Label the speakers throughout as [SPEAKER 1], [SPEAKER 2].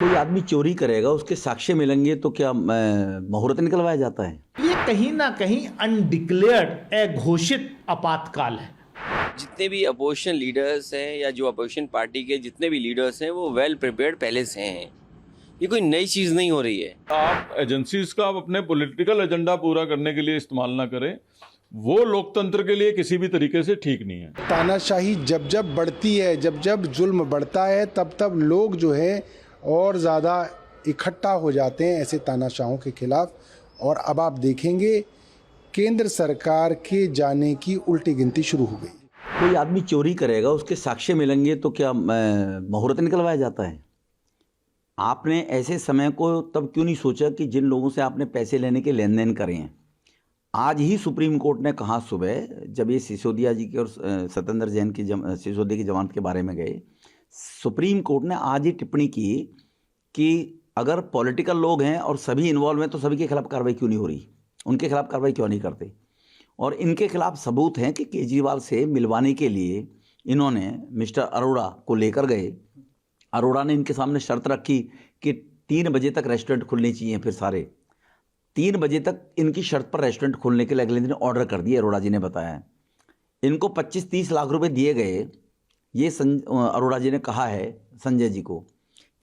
[SPEAKER 1] कोई आदमी चोरी करेगा, उसके साक्ष्य मिलेंगे तो क्या मुहूर्त निकलवाया जाता है?
[SPEAKER 2] ये कहीं ना कहीं अनडिक्लेयर्ड अघोषित आपातकाल है।
[SPEAKER 3] जितने भी अपोजिशन लीडर्स हैं या जो अपोजिशन पार्टी के जितने भी लीडर्स हैं वो वेल प्रिपेयर्ड पहले से हैं। ये कोई नई चीज़ नहीं हो रही है।
[SPEAKER 4] आप एजेंसीज का अपने पॉलिटिकल एजेंडा पूरा करने के लिए इस्तेमाल ना करें, वो लोकतंत्र के लिए किसी भी तरीके से ठीक नहीं है।
[SPEAKER 5] तानाशाही जब जब बढ़ती है, जब जब जुल्म बढ़ता है, तब तब लोग जो है और ज़्यादा इकट्ठा हो जाते हैं ऐसे तानाशाहों के खिलाफ। और अब आप देखेंगे केंद्र सरकार के जाने की उल्टी गिनती शुरू हो गई।
[SPEAKER 1] कोई आदमी चोरी करेगा, उसके साक्ष्य मिलेंगे तो क्या मुहूर्त निकलवाया जाता है? आपने ऐसे समय को तब क्यों नहीं सोचा कि जिन लोगों से आपने पैसे लेने के लेन देन करे हैं? आज ही सुप्रीम कोर्ट ने कहा सुबह, जब ये सिसोदिया जी के और सत्येंद्र जैन की सिसोदिया की जमानत के बारे में गए, सुप्रीम कोर्ट ने आज ही टिप्पणी की कि अगर पॉलिटिकल लोग हैं और सभी इन्वॉल्व हैं तो सभी के खिलाफ कार्रवाई क्यों नहीं हो रही, उनके खिलाफ कार्रवाई क्यों नहीं करते? और इनके खिलाफ सबूत हैं कि केजरीवाल से मिलवाने के लिए इन्होंने मिस्टर अरोड़ा को लेकर गए। अरोड़ा ने इनके सामने शर्त रखी कि 3 बजे तक रेस्टोरेंट खुलने चाहिए। फिर सारे 3 बजे तक इनकी शर्त पर रेस्टोरेंट खोलने के लिए अगले दिन ऑर्डर कर दिए। अरोड़ा जी ने बताया इनको 25-30 लाख रुपए दिए गए। ये अरोड़ा जी ने कहा है संजय जी को,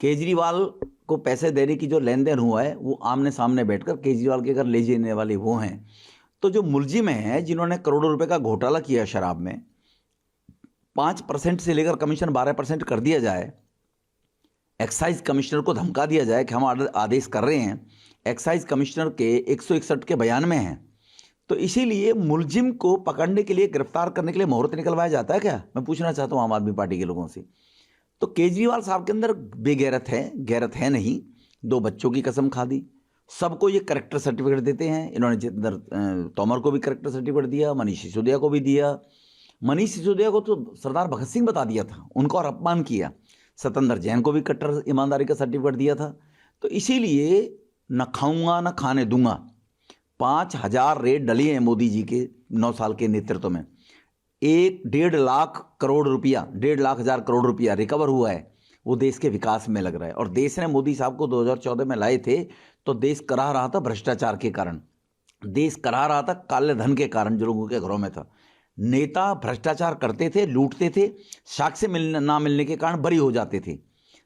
[SPEAKER 1] केजरीवाल को पैसे देने की जो लेन देन हुआ है वो आमने सामने बैठकर केजरीवाल के घर ले जाने वाले वो हैं। तो जो मुलजिम हैं जिन्होंने करोड़ों रुपए का घोटाला किया शराब में, 5% से लेकर कमीशन 12% कर दिया जाए, एक्साइज कमिश्नर को धमका दिया जाए कि हम आदेश कर रहे हैं, एक्साइज कमिश्नर के 161 के बयान में हैं। तो इसीलिए मुलजिम को पकड़ने के लिए, गिरफ्तार करने के लिए मुहूर्त निकलवाया जाता है क्या? मैं पूछना चाहता हूँ आम आदमी पार्टी के लोगों से। तो केजरीवाल साहब के अंदर बेगैरत है, गैरत है नहीं। 2 बच्चों की कसम खा दी, सबको ये करेक्टर सर्टिफिकेट देते हैं। इन्होंने जितेंद्र तोमर को भी करेक्टर सर्टिफिकेट दिया, मनीष सिसोदिया को भी दिया। मनीष सिसोदिया को तो सरदार भगत सिंह बता दिया था, उनको और अपमान किया। सत्येंद्र जैन को भी कट्टर ईमानदारी का सर्टिफिकेट दिया था। तो इसीलिए न खाऊंगा न खाने दूंगा। 5000 रेड डली हैं मोदी जी के 9 साल के नेतृत्व में। 1.5 लाख करोड़ रुपया, 1.5 लाख करोड़ रुपया रिकवर हुआ है। वो देश के विकास में लग रहा है। और देश ने मोदी साहब को 2014 में लाए थे तो देश कराह रहा था भ्रष्टाचार के कारण, देश कराह रहा था काले धन के कारण जो लोगों के घरों में था। नेता भ्रष्टाचार करते थे, लूटते थे, साक्ष्य ना मिलने के कारण बरी हो जाते थे।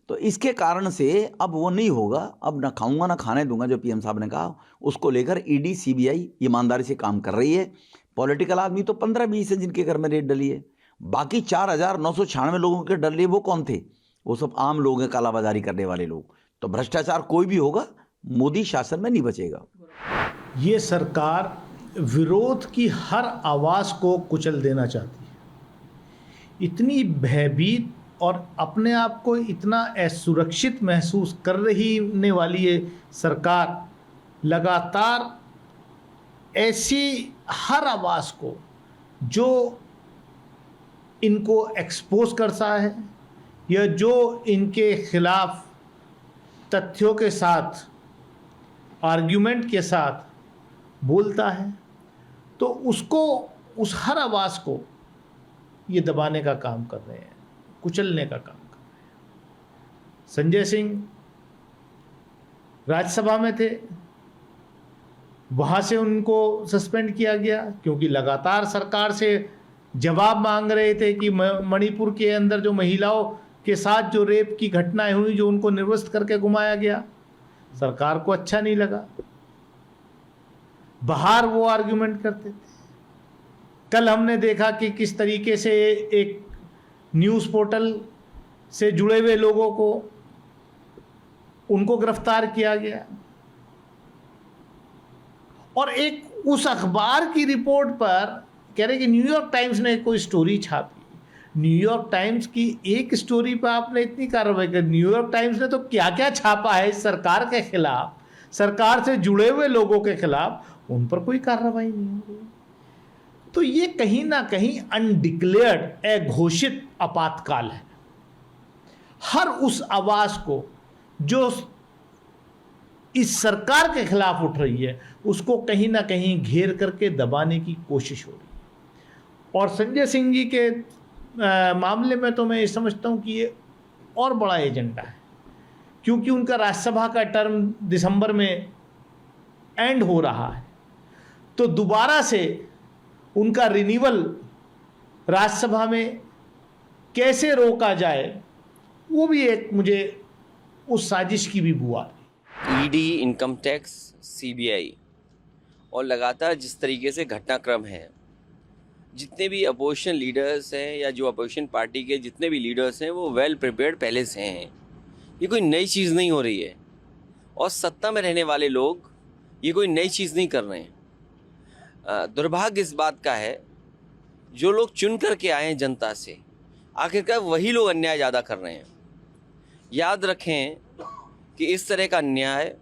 [SPEAKER 1] तो इसके कारण से अब वो नहीं होगा। अब ना खाऊंगा ना खाने दूंगा जो पीएम साहब ने कहा, उसको लेकर ईडी सीबीआई ईमानदारी से काम कर रही है। पॉलिटिकल आदमी तो 15-20 है जिनके घर में रेड डली है। बाकी 4996 लोगों के डली है, वो कौन थे? वो सब आम लोग हैं, कालाबाजारी करने वाले लोग। तो भ्रष्टाचार कोई भी होगा, मोदी शासन में नहीं बचेगा।
[SPEAKER 2] ये सरकार विरोध की हर आवाज़ को कुचल देना चाहती है। इतनी भयभीत और अपने आप को इतना असुरक्षित महसूस कर रही वाली ये सरकार लगातार ऐसी हर आवाज़ को जो इनको एक्सपोज करता है या जो इनके खिलाफ तथ्यों के साथ, आर्ग्यूमेंट के साथ बोलता है, तो उसको, उस हर आवाज़ को ये दबाने का काम कर रहे हैं, कुचलने का काम कर रहे हैं। संजय सिंह राज्यसभा में थे, वहाँ से उनको सस्पेंड किया गया क्योंकि लगातार सरकार से जवाब मांग रहे थे कि मणिपुर के अंदर जो महिलाओं के साथ जो रेप की घटनाएं हुई, जो उनको निर्वस्त करके घुमाया गया, सरकार को अच्छा नहीं लगा। बाहर वो आर्ग्यूमेंट करते थे। कल हमने देखा कि किस तरीके से एक न्यूज़ पोर्टल से जुड़े हुए लोगों को, उनको गिरफ्तार किया गया। और एक उस अखबार की रिपोर्ट पर कह रहे कि न्यूयॉर्क टाइम्स ने कोई स्टोरी छापी। न्यूयॉर्क टाइम्स की एक स्टोरी पर आपने इतनी कार्रवाई कर, न्यूयॉर्क टाइम्स ने तो क्या क्या छापा है इस सरकार के खिलाफ, सरकार से जुड़े हुए लोगों के खिलाफ, उन पर कोई कार्रवाई नहीं हो रही। तो ये कहीं ना कहीं अनडिक्लेयर्ड अघोषित आपातकाल है। हर उस आवाज को जो इस सरकार के खिलाफ उठ रही है, उसको कहीं ना कहीं घेर करके दबाने की कोशिश हो रही है। और संजय सिंह जी के मामले में तो मैं ये समझता हूं कि ये और बड़ा एजेंडा है क्योंकि उनका राज्यसभा का टर्म दिसंबर में एंड हो रहा है, तो दोबारा से उनका रिन्यूअल राज्यसभा में कैसे रोका जाए, वो भी एक मुझे उस साजिश की भी बुआ रही।
[SPEAKER 3] ईडी, इनकम टैक्स, सीबीआई और लगातार जिस तरीके से घटनाक्रम है, जितने भी अपोजिशन लीडर्स हैं या जो अपोजिशन पार्टी के जितने भी लीडर्स हैं वो वेल प्रिपेयर्ड पहले से हैं। ये कोई नई चीज़ नहीं हो रही है और सत्ता में रहने वाले लोग ये कोई नई चीज़ नहीं कर रहे हैं। दुर्भाग्य इस बात का है, जो लोग चुन करके आए हैं जनता से, आखिरकार वही लोग अन्याय ज़्यादा कर रहे हैं। याद रखें कि इस तरह का अन्याय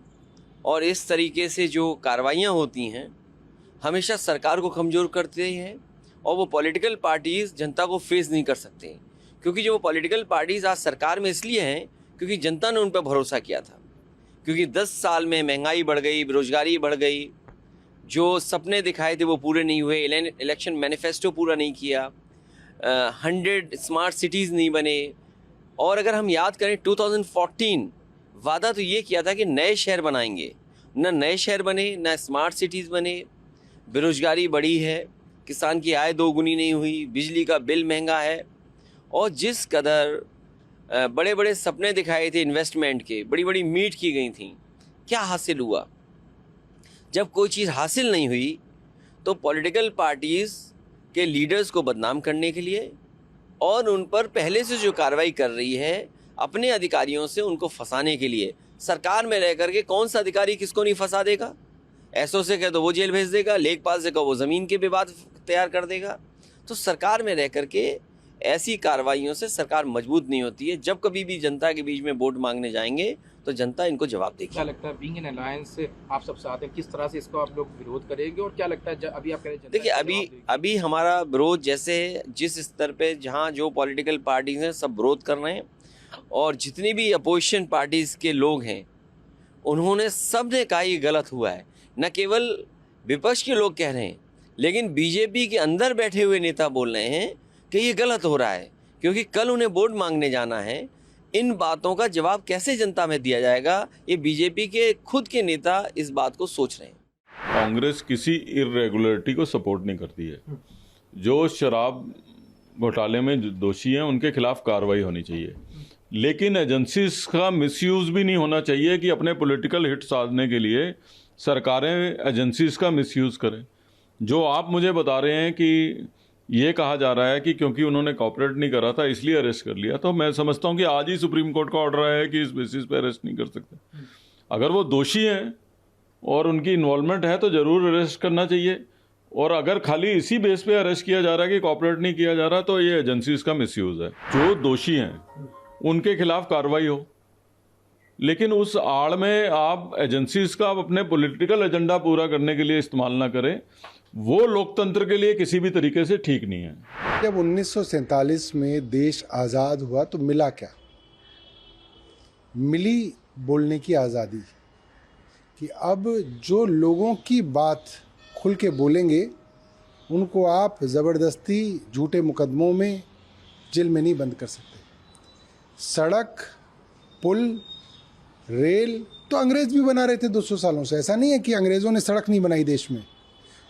[SPEAKER 3] और इस तरीके से जो कार्रवाइयाँ होती हैं हमेशा सरकार को कमज़ोर करते हैं और वो पॉलिटिकल पार्टीज़ जनता को फेस नहीं कर सकते, क्योंकि जो वो पॉलिटिकल पार्टीज़ आज सरकार में इसलिए हैं क्योंकि जनता ने उन पर भरोसा किया था। क्योंकि 10 साल में महंगाई बढ़ गई, बेरोजगारी बढ़ गई, जो सपने दिखाए थे वो पूरे नहीं हुए, इलेक्शन मैनिफेस्टो पूरा नहीं किया, 100 स्मार्ट सिटीज़ नहीं बने। और अगर हम याद करें 2014 वादा तो ये किया था कि नए शहर बनाएंगे, ना नए शहर बने, ना स्मार्ट सिटीज़ बने, बेरोजगारी बढ़ी है, किसान की आय दोगुनी नहीं हुई, बिजली का बिल महंगा है। और जिस कदर बड़े बड़े सपने दिखाए थे इन्वेस्टमेंट के, बड़ी बड़ी मीट की गई थी, क्या हासिल हुआ? जब कोई चीज़ हासिल नहीं हुई तो पॉलिटिकल पार्टीज़ के लीडर्स को बदनाम करने के लिए और उन पर पहले से जो कार्रवाई कर रही है अपने अधिकारियों से उनको फंसाने के लिए, सरकार में रह करके कौन सा अधिकारी किसको नहीं फंसा देगा? एसओ से कह दो वो जेल भेज देगा, लेखपाल से कहो वो ज़मीन के विवाद तैयार कर देगा। तो सरकार में रह करके ऐसी कार्रवाइयों से सरकार मजबूत नहीं होती है। जब कभी भी जनता के बीच में वोट मांगने जाएंगे तो जनता इनको जवाब देगी।
[SPEAKER 6] क्या लगता है बीइंग एन अलायंस से आप सब साथ हैं, किस तरह से इसको आप लोग विरोध करेंगे और क्या लगता है अभी आप कह रहे हैं
[SPEAKER 3] देखिए, अभी हमारा विरोध जैसे जिस स्तर पे जहाँ जो पॉलिटिकल पार्टीज हैं सब विरोध कर रहे हैं और जितनी भी अपोजिशन पार्टीज़ के लोग हैं उन्होंने सब ने कहा ये गलत हुआ है। न केवल विपक्ष के लोग कह रहे हैं, लेकिन बीजेपी के अंदर बैठे हुए नेता बोल रहे हैं कि ये गलत हो रहा है, क्योंकि कल उन्हें वोट मांगने जाना है। इन बातों का जवाब कैसे जनता में दिया जाएगा, ये बीजेपी के खुद के नेता इस बात को सोच रहे हैं।
[SPEAKER 4] कांग्रेस किसी इरेगुलरिटी को सपोर्ट नहीं करती है। जो शराब घोटाले में दोषी हैं उनके खिलाफ कार्रवाई होनी चाहिए, लेकिन एजेंसीज का मिसयूज भी नहीं होना चाहिए कि अपने पॉलिटिकल हिट साधने के लिए सरकारें एजेंसीज का मिसयूज करें। जो आप मुझे बता रहे हैं कि ये कहा जा रहा है कि क्योंकि उन्होंने कॉपरेट नहीं करा था इसलिए अरेस्ट कर लिया, तो मैं समझता हूँ कि आज ही सुप्रीम कोर्ट का ऑर्डर आया है कि इस बेसिस पे अरेस्ट नहीं कर सकते। अगर वो दोषी हैं और उनकी इन्वॉल्वमेंट है तो ज़रूर अरेस्ट करना चाहिए, और अगर खाली इसी बेस पे अरेस्ट किया जा रहा है कि कॉपरेट नहीं किया जा रहा तो ये एजेंसीज का मिसयूज है। जो दोषी हैं उनके खिलाफ कार्रवाई हो, लेकिन उस आड़ में आप एजेंसीज का अपने पॉलिटिकल एजेंडा पूरा करने के लिए इस्तेमाल ना करें, वो लोकतंत्र के लिए किसी भी तरीके से ठीक नहीं है।
[SPEAKER 5] जब 1947 में देश आज़ाद हुआ तो मिला क्या? मिली बोलने की आज़ादी, कि अब जो लोगों की बात खुल के बोलेंगे उनको आप ज़बरदस्ती झूठे मुकदमों में जेल में नहीं बंद कर सकते। सड़क, पुल, रेल तो अंग्रेज़ भी बना रहे थे 200 सालों से। ऐसा नहीं है कि अंग्रेज़ों ने सड़क नहीं बनाई देश में,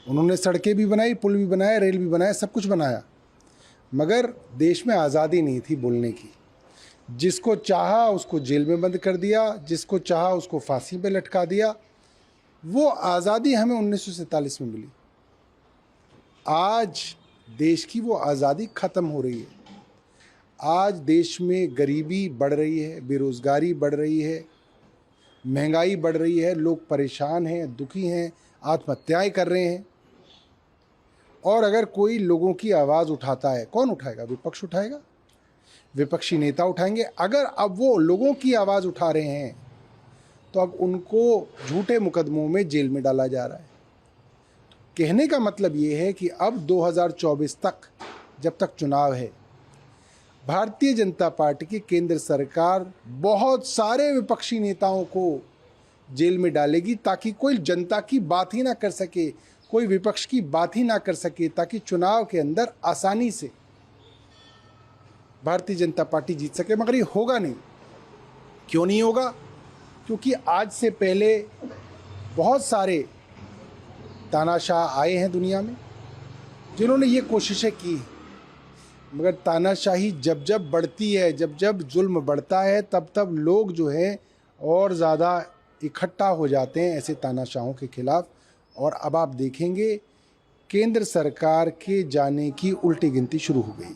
[SPEAKER 5] उन्होंने सड़कें भी बनाई, पुल भी बनाया, रेल भी बनाया, सब कुछ बनाया, मगर देश में आज़ादी नहीं थी बोलने की। जिसको चाहा उसको जेल में बंद कर दिया, जिसको चाहा उसको फांसी पे लटका दिया। वो आज़ादी हमें 1947 में मिली। आज देश की वो आज़ादी ख़त्म हो रही है। आज देश में गरीबी बढ़ रही है, बेरोज़गारी बढ़ रही है, महंगाई बढ़ रही है, लोग परेशान हैं, दुखी हैं, आत्महत्याएं कर रहे हैं। और अगर कोई लोगों की आवाज़ उठाता है, कौन उठाएगा? विपक्ष उठाएगा, विपक्षी नेता उठाएंगे। अगर अब वो लोगों की आवाज़ उठा रहे हैं तो अब उनको झूठे मुकदमों में जेल में डाला जा रहा है। कहने का मतलब ये है कि अब 2024 तक, जब तक चुनाव है, भारतीय जनता पार्टी की केंद्र सरकार बहुत सारे विपक्षी नेताओं को जेल में डालेगी, ताकि कोई जनता की बात ही ना कर सके, कोई विपक्ष की बात ही ना कर सके, ताकि चुनाव के अंदर आसानी से भारतीय जनता पार्टी जीत सके। मगर ये होगा नहीं, क्यों नहीं होगा? क्योंकि आज से पहले बहुत सारे तानाशाह आए हैं दुनिया में जिन्होंने ये कोशिशें की हैं, मगर तानाशाही जब जब बढ़ती है, जब जब जुल्म बढ़ता है, तब तब लोग जो है और ज़्यादा इकट्ठा हो जाते हैं ऐसे तानाशाहों के खिलाफ। और अब आप देखेंगे केंद्र सरकार के जाने की उल्टी गिनती शुरू हो गई।